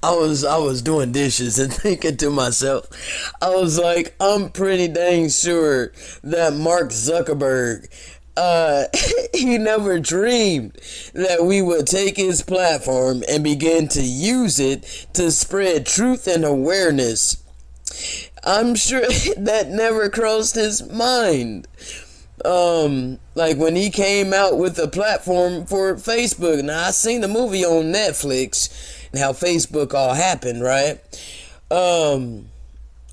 I was doing dishes and thinking to myself, I was like, I'm pretty dang sure that Mark Zuckerberg, uh, he never dreamed that we would take his platform and begin to use it to spread truth and awareness. I'm sure that never crossed his mind. Like when he came out with the platform for Facebook. Now I seen the movie on Netflix and how Facebook all happened, right? Um,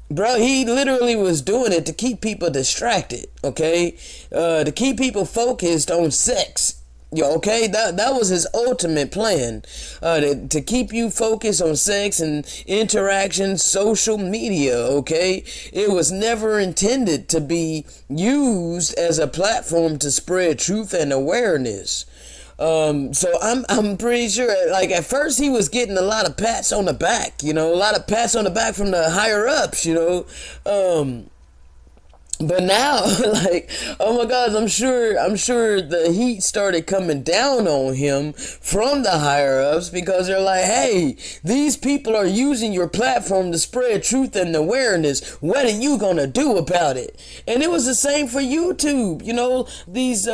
Bro, he literally was doing it to keep people distracted, okay? To keep people focused on sex. Yo, okay, that was his ultimate plan, to keep you focused on sex and interaction, social media. Okay, it was never intended to be used as a platform to spread truth and awareness. So I'm pretty sure, like, at first he was getting a lot of pats on the back, a lot of pats on the back from the higher ups, but now, like, oh my gosh, I'm sure the heat started coming down on him from the higher ups, because they're like, hey, these people are using your platform to spread truth and awareness. What are you gonna do about it? And it was the same for YouTube. These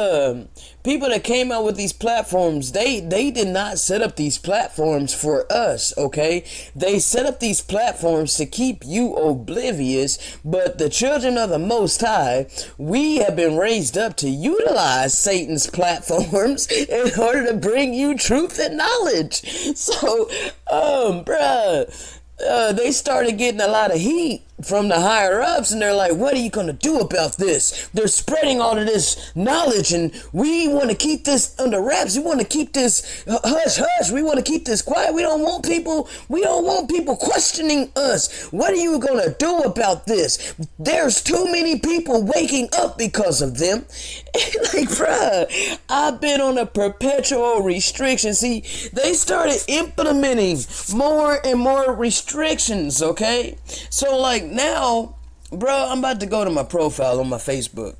people that came out with these platforms, they did not set up these platforms for us, okay? They set up these platforms to keep you oblivious, but the children of the Most High, we have been raised up to utilize Satan's platforms in order to bring you truth and knowledge. So, bruh, they started getting a lot of heat from the higher ups, and they're like, what are you gonna do about this? They're spreading all of this knowledge, and we want to keep this under wraps. We want to keep this hush hush. We want to keep this quiet. We don't want people questioning us. What are you gonna do about this? There's too many people waking up because of them. Like, bruh, I've been on a perpetual restriction. See, they started implementing more and more restrictions, okay? So, like, now, bro, I'm about to go to my profile on my Facebook.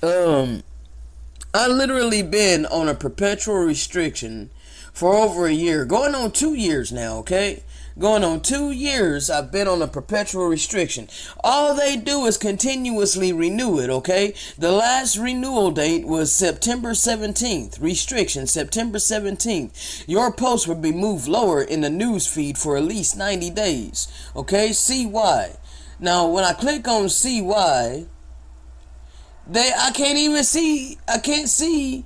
I literally been on a perpetual restriction for over a year, going on 2 years now, okay? Going on 2 years, I've been on a perpetual restriction. All they do is continuously renew it, okay? The last renewal date was September 17th. Restriction, September 17th. Your post will be moved lower in the news feed for at least 90 days, okay? See why. Now, when I click on see why, I can't see.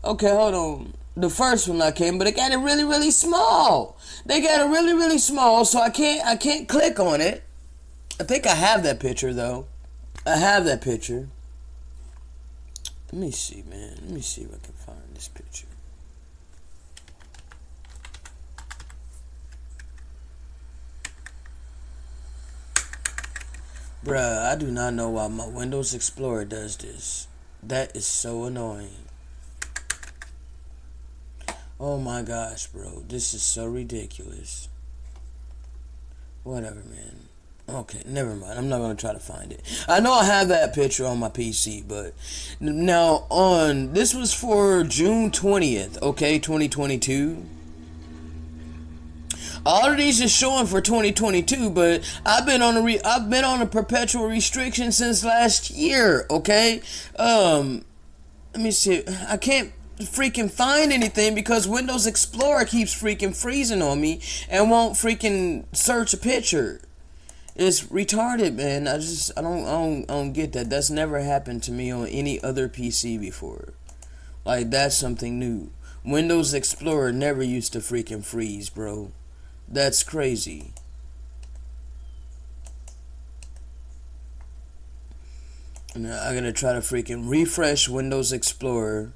Okay, hold on. The first one I can, but it got it really, really small. They got it really, really small, so I can't click on it. I think I have that picture though. I have that picture. Let me see, man. Let me see if I can find this picture. Bruh, I do not know why my Windows Explorer does this. That is so annoying. Oh my gosh, bro. This is so ridiculous. Whatever, man. Okay, never mind. I'm not going to try to find it. I know I have that picture on my PC, but now this was for June 20th, okay, 2022. All of these is showing for 2022, but I've been on a perpetual restriction since last year, okay? Let me see. I can't freaking find anything because Windows Explorer keeps freaking freezing on me and won't freaking search a picture. It's retarded, man. I don't get that. That's never happened to me on any other PC before. Like, that's something new. Windows Explorer never used to freaking freeze, bro. That's crazy. And I'm gonna try to freaking refresh Windows Explorer.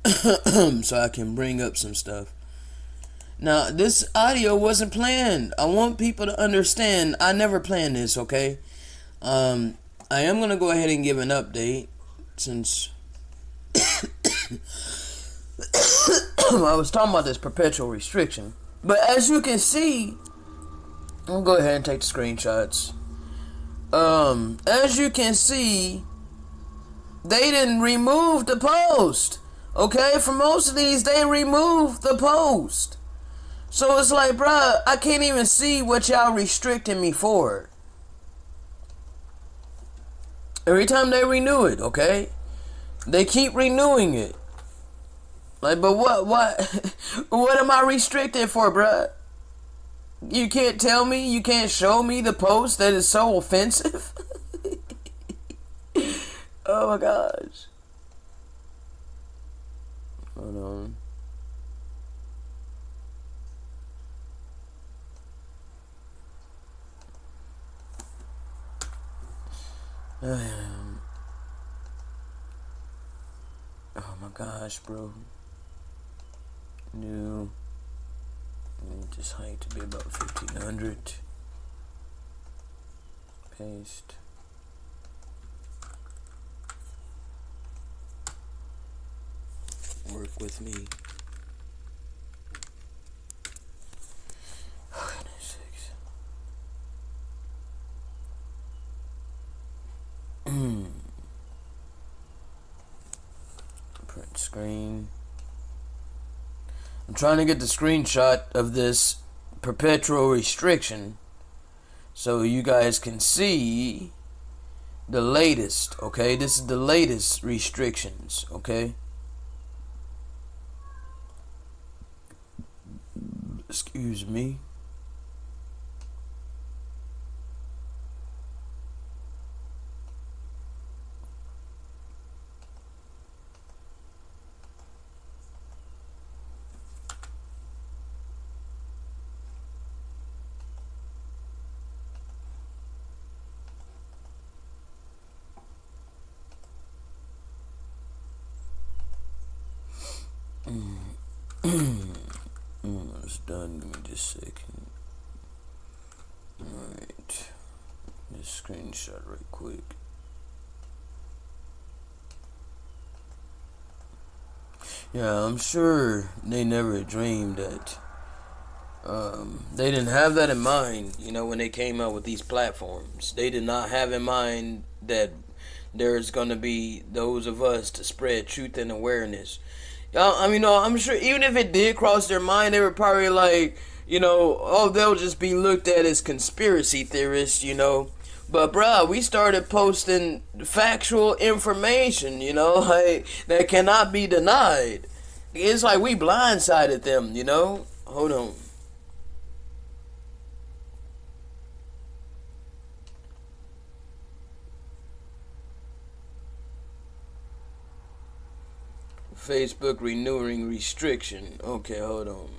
So I can bring up some stuff. Now, this audio wasn't planned. I want people to understand I never planned this, okay? I am going to go ahead and give an update since I was talking about this perpetual restriction. But as you can see, I'll go ahead and take the screenshots. As you can see, they didn't remove the post. Okay, for most of these, they remove the post. So it's like, bruh, I can't even see what y'all restricting me for. Every time they renew it, okay? They keep renewing it. Like, but what, what am I restricted for, bruh? You can't tell me, you can't show me the post that is so offensive? Oh my gosh. Hold on. Oh my gosh, bro. New. I need this height to be about 1500. Paste. Work with me. Oh, goodness sakes. Print screen. I'm trying to get the screenshot of this perpetual restriction so you guys can see the latest, okay? This is the latest restrictions, okay? Excuse me. It's done. Give me just a second. Alright. Just screenshot right quick. Yeah, I'm sure they never dreamed that they didn't have that in mind, you know, when they came out with these platforms. They did not have in mind that there's going to be those of us to spread truth and awareness. I mean, no, I'm sure even if it did cross their mind, they were probably like, you know, oh, they'll just be looked at as conspiracy theorists, you know. But bruh, we started posting factual information, you know, like that cannot be denied. It's like we blindsided them, you know. Hold on. Facebook renewing restriction. Okay, hold on.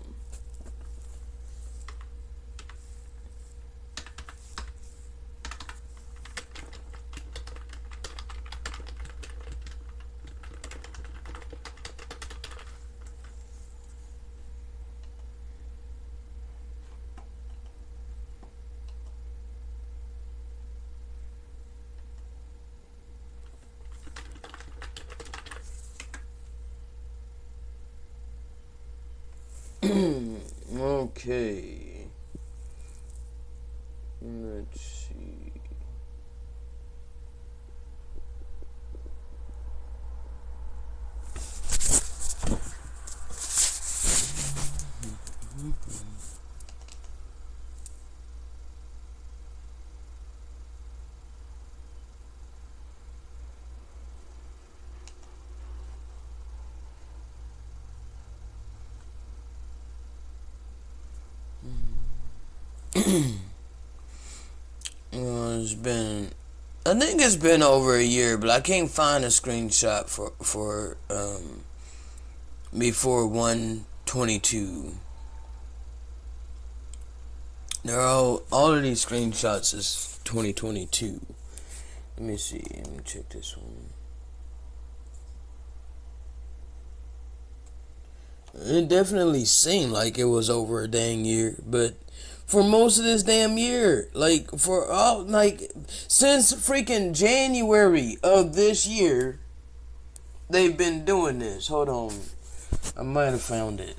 Okay. Let's see. It's been, I think it's been over a year, but I can't find a screenshot for before 122. They're all of these screenshots is 2022. Let me see. Let me check this one. It definitely seemed like it was over a dang year, but for most of this damn year, like for all, like since freaking January of this year, they've been doing this. Hold on, I might have found it.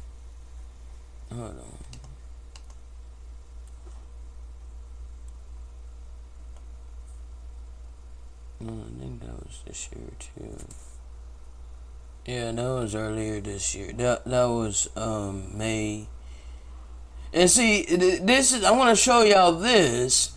Hold on. No, I think that was this year too. Yeah, that was earlier this year. That was May. And see, this is I want to show y'all this.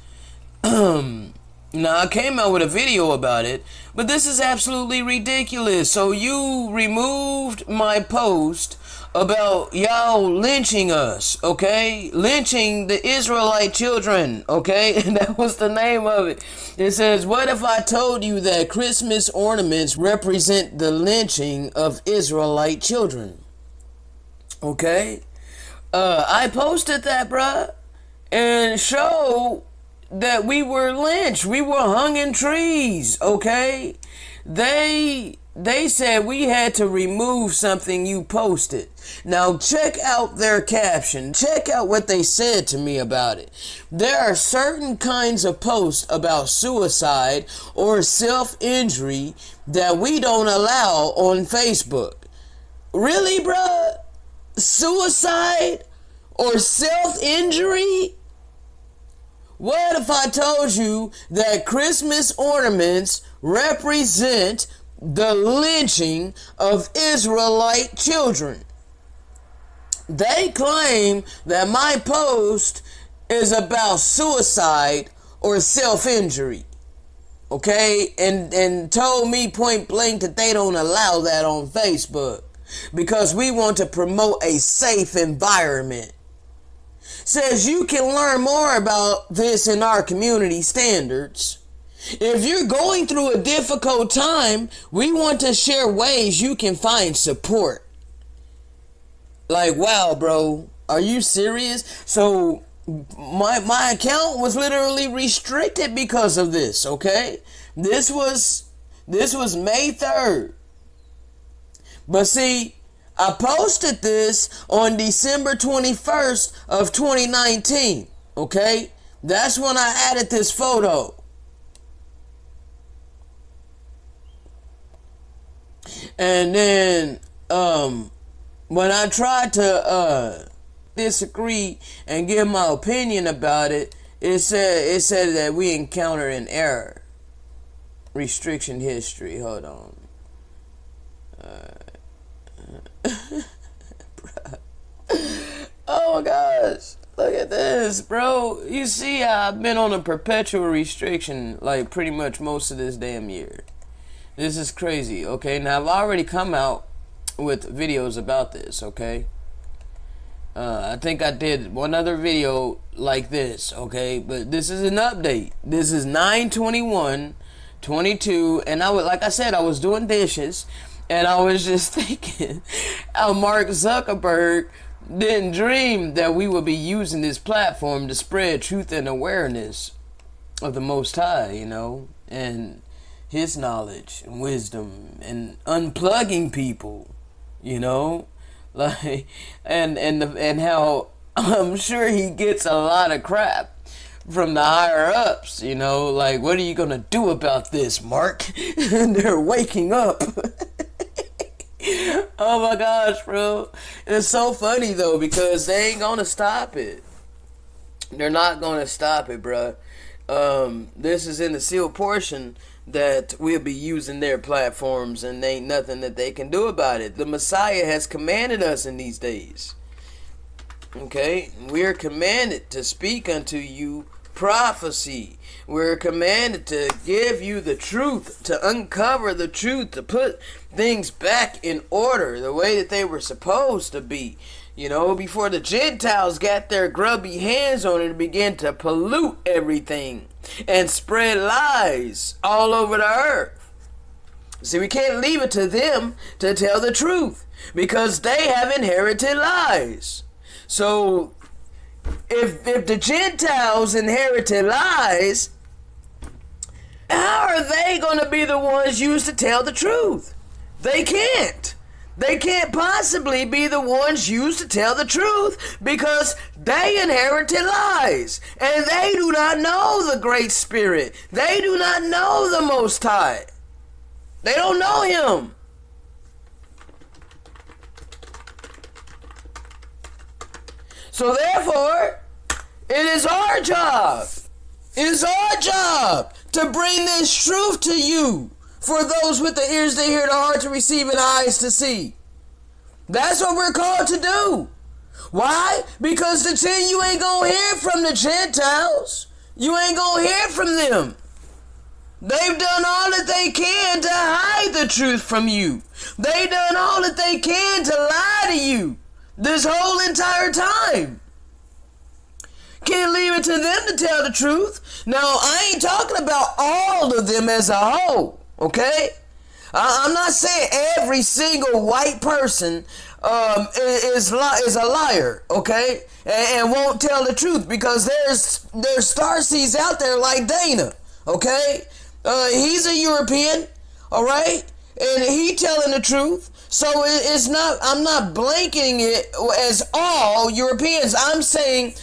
Now I came out with a video about it, but this is absolutely ridiculous. So you removed my post about y'all lynching us, okay? Lynching the Israelite children, okay? And that was the name of it. It says, "What if I told you that Christmas ornaments represent the lynching of Israelite children?" Okay? I posted that, bruh, and showed that we were lynched. We were hung in trees, okay? They said we had to remove something you posted. Now check out their caption. Check out what they said to me about it. There are certain kinds of posts about suicide or self-injury that we don't allow on Facebook. Really, bruh? Suicide or self-injury? What if I told you that Christmas ornaments represent the lynching of Israelite children? They claim that my post is about suicide or self-injury. Okay? And told me point blank that they don't allow that on Facebook because we want to promote a safe environment. Says you can learn more about this in our community standards. If you're going through a difficult time, we want to share ways you can find support. Like, wow, bro, are you serious? So my account was literally restricted because of this, okay? This was May 3rd. But see, I posted this on December 21st of 2019, okay? That's when I added this photo. And then, when I tried to, disagree and give my opinion about it, it said that we encountered an error. Restriction history, hold on. Oh my gosh, look at this, bro. You see, I've been on a perpetual restriction like pretty much most of this damn year. This is crazy. Okay, now I've already come out with videos about this, okay? I think I did one other video like this, okay? But this is an update. This is 9/21/22, and like I said, I was doing dishes. And I was just thinking how Mark Zuckerberg didn't dream that we would be using this platform to spread truth and awareness of the Most High, you know, and His knowledge and wisdom and unplugging people, you know, like, and how I'm sure he gets a lot of crap from the higher ups, you know, like, what are you gonna do about this, Mark? And they're waking up. Oh my gosh, bro. It's so funny though, because they ain't gonna stop it. They're not gonna stop it, bro. This is in the sealed portion that we'll be using their platforms, and there ain't nothing that they can do about it. The Messiah has commanded us in these days. Okay? We're commanded to speak unto you prophecy. We're commanded to give you the truth, to uncover the truth, to put things back in order the way that they were supposed to be. You know, before the Gentiles got their grubby hands on it and began to pollute everything and spread lies all over the earth. See, we can't leave it to them to tell the truth because they have inherited lies. So if the Gentiles inherited lies, how are they going to be the ones used to tell the truth? They can't. They can't possibly be the ones used to tell the truth because they inherited lies. And they do not know the Great Spirit. They do not know the Most High. They don't know Him. So therefore, it is our job. It is our job to bring this truth to you for those with the ears to hear, the heart to receive, and eyes to see. That's what we're called to do. Why? Because you ain't gonna hear from the Gentiles. You ain't gonna hear from them. They've done all that they can to hide the truth from you. They've done all that they can to lie to you this whole entire time. Can't leave it to them to tell the truth. Now, I ain't talking about all of them as a whole, okay? I'm not saying every single white person is a liar, okay? And won't tell the truth, because there's starseeds out there like Dana, okay? He's a European, all right? And he telling the truth. So it's not, I'm not blanking it as all Europeans. I'm saying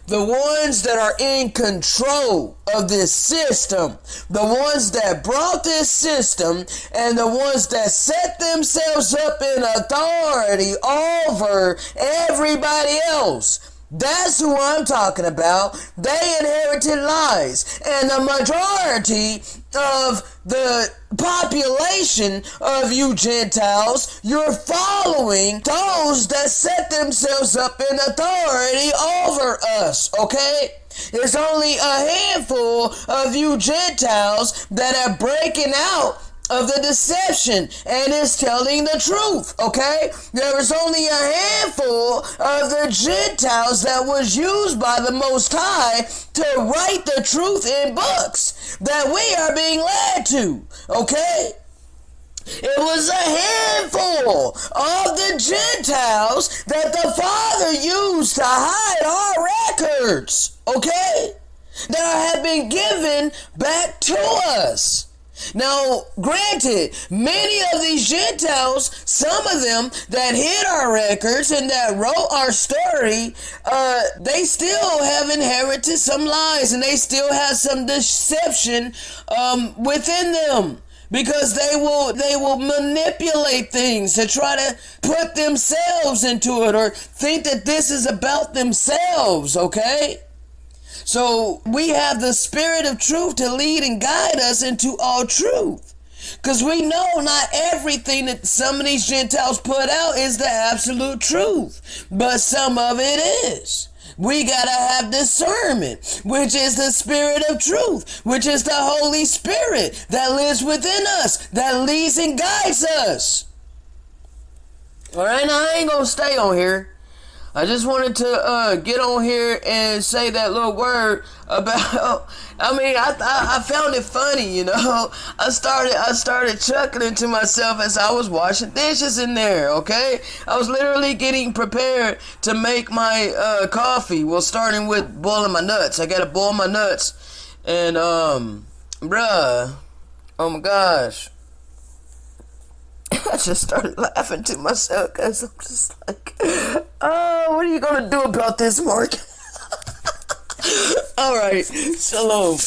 the ones that are in control of this system, the ones that brought this system, and the ones that set themselves up in authority over everybody else. That's who I'm talking about. They inherited lies. And the majority of the population of you Gentiles, you're following those that set themselves up in authority over us, okay? There's only a handful of you Gentiles that are breaking out of the deception and is telling the truth, okay? There was only a handful of the Gentiles that was used by the Most High to write the truth in books that we are being led to, okay? It was a handful of the Gentiles that the Father used to hide our records, okay? That have been given back to us. Now, granted, many of these Gentiles, some of them that hid our records and that wrote our story, they still have inherited some lies, and they still have some deception within them. Because they will manipulate things to try to put themselves into it, or think that this is about themselves, okay? So we have the Spirit of truth to lead and guide us into all truth. Because we know not everything that some of these Gentiles put out is the absolute truth. But some of it is. We gotta have discernment, which is the Spirit of truth, which is the Holy Spirit that lives within us, that leads and guides us. Alright, now I ain't gonna stay on here. I just wanted to get on here and say that little word about, I found it funny, you know. I started chuckling to myself as I was washing dishes in there, okay? I was literally getting prepared to make my coffee. Well, starting with boiling my nuts. I gotta boil my nuts. And, bruh, oh my gosh. I just started laughing to myself because I'm just like, oh, what are you going to do about this, Mark? All right, shalom.